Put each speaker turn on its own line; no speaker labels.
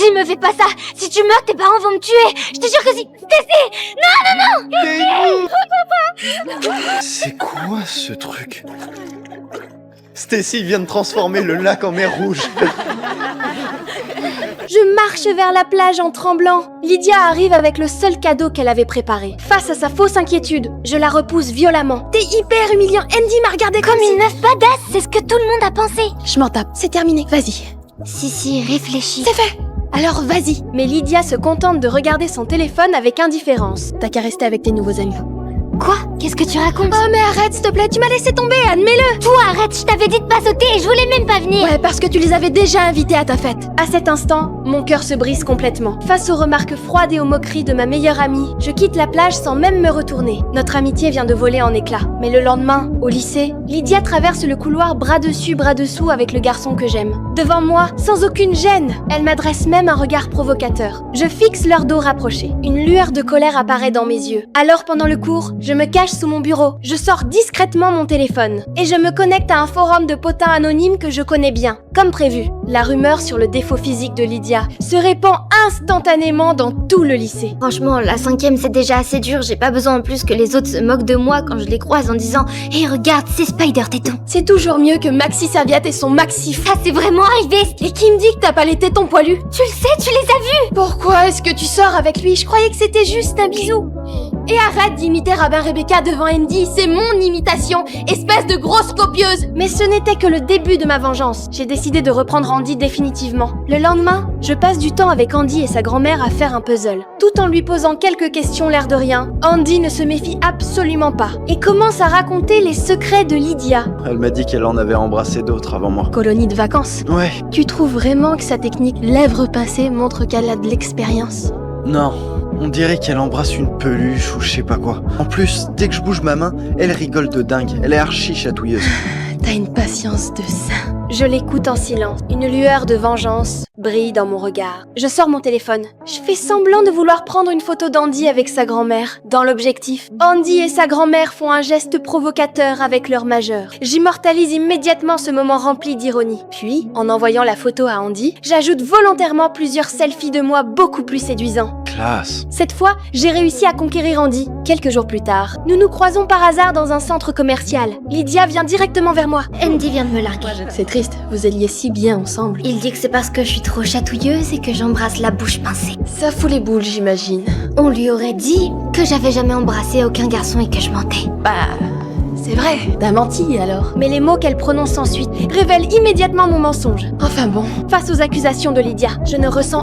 Andy, me fais pas ça. Si tu meurs, tes parents vont me tuer. Je te jure que si... Stacy!
C'est quoi ce truc? Stacy vient de transformer le lac en mer rouge.
Je marche vers la plage en tremblant. Lydia arrive avec le seul cadeau qu'elle avait préparé. Face à sa fausse inquiétude, je la repousse violemment. T'es hyper humiliant. Andy m'a regardé
Comme une meuf badass, c'est ce que tout le monde a pensé.
Je m'en tape, c'est terminé, vas-y.
Si, réfléchis.
C'est fait. Alors vas-y. Mais Lydia se contente de regarder son téléphone avec indifférence. T'as qu'à rester avec tes nouveaux amis.
Quoi? Qu'est-ce que tu racontes?
Oh mais arrête s'il te plaît, tu m'as laissé tomber, admets-le.
Toi, arrête, je t'avais dit de pas sauter et je voulais même pas venir.
Ouais, parce que tu les avais déjà invités à ta fête. À cet instant, mon cœur se brise complètement. Face aux remarques froides et aux moqueries de ma meilleure amie, je quitte la plage sans même me retourner. Notre amitié vient de voler en éclats. Mais le lendemain, au lycée, Lydia traverse le couloir bras dessus, bras dessous avec le garçon que j'aime. Devant moi, sans aucune gêne, elle m'adresse même un regard provocateur. Je fixe leur dos rapproché. Une lueur de colère apparaît dans mes yeux. Alors pendant le cours, je me cache sous mon bureau. Je sors discrètement mon téléphone. Et je me connecte à un forum de potins anonymes que je connais bien. Comme prévu, la rumeur sur le défaut physique de Lydia se répand instantanément dans tout le lycée.
Franchement, la 5e c'est déjà assez dur, j'ai pas besoin en plus que les autres se moquent de moi quand je les croise en disant « Hé regarde, c'est Spider téton !»
C'est toujours mieux que Maxi Serviette et son Maxi.
Ça c'est vraiment arrivé.
Et qui me dit que t'as pas les tétons poilus?
Tu le sais, tu les as vus.
Pourquoi est-ce que tu sors avec lui? Je croyais que c'était juste un bisou. Et arrête d'imiter Rabin Rebecca devant Andy, c'est mon imitation, espèce de grosse copieuse. Mais ce n'était que le début de ma vengeance. J'ai décidé de reprendre Andy définitivement. Le lendemain, je passe du temps avec Andy et sa grand-mère à faire un puzzle. Tout en lui posant quelques questions l'air de rien, Andy ne se méfie absolument pas et commence à raconter les secrets de Lydia.
Elle m'a dit qu'elle en avait embrassé d'autres avant moi.
Colonie de vacances.
Ouais.
Tu trouves vraiment que sa technique lèvres pincées montre qu'elle a de l'expérience?
Non, on dirait qu'elle embrasse une peluche ou je sais pas quoi. En plus, dès que je bouge ma main, elle rigole de dingue. Elle est archi chatouilleuse.
T'as une patience de saint. Je l'écoute en silence. Une lueur de vengeance brille dans mon regard. Je sors mon téléphone. Je fais semblant de vouloir prendre une photo d'Andy avec sa grand-mère. Dans l'objectif, Andy et sa grand-mère font un geste provocateur avec leur majeur. J'immortalise immédiatement ce moment rempli d'ironie. Puis, en envoyant la photo à Andy, j'ajoute volontairement plusieurs selfies de moi beaucoup plus séduisants.
Classe.
Cette fois, j'ai réussi à conquérir Andy. Quelques jours plus tard, nous nous croisons par hasard dans un centre commercial. Lydia vient directement vers moi.
Andy vient de me larguer.
C'est triste, vous alliez si bien ensemble.
Il dit que c'est parce que je suis trop chatouilleuse et que j'embrasse la bouche pincée.
Ça fout les boules, j'imagine.
On lui aurait dit que j'avais jamais embrassé aucun garçon et que je mentais.
Bah, c'est vrai, t'as menti alors. Mais les mots qu'elle prononce ensuite révèlent immédiatement mon mensonge. Enfin bon, face aux accusations de Lydia, je ne ressens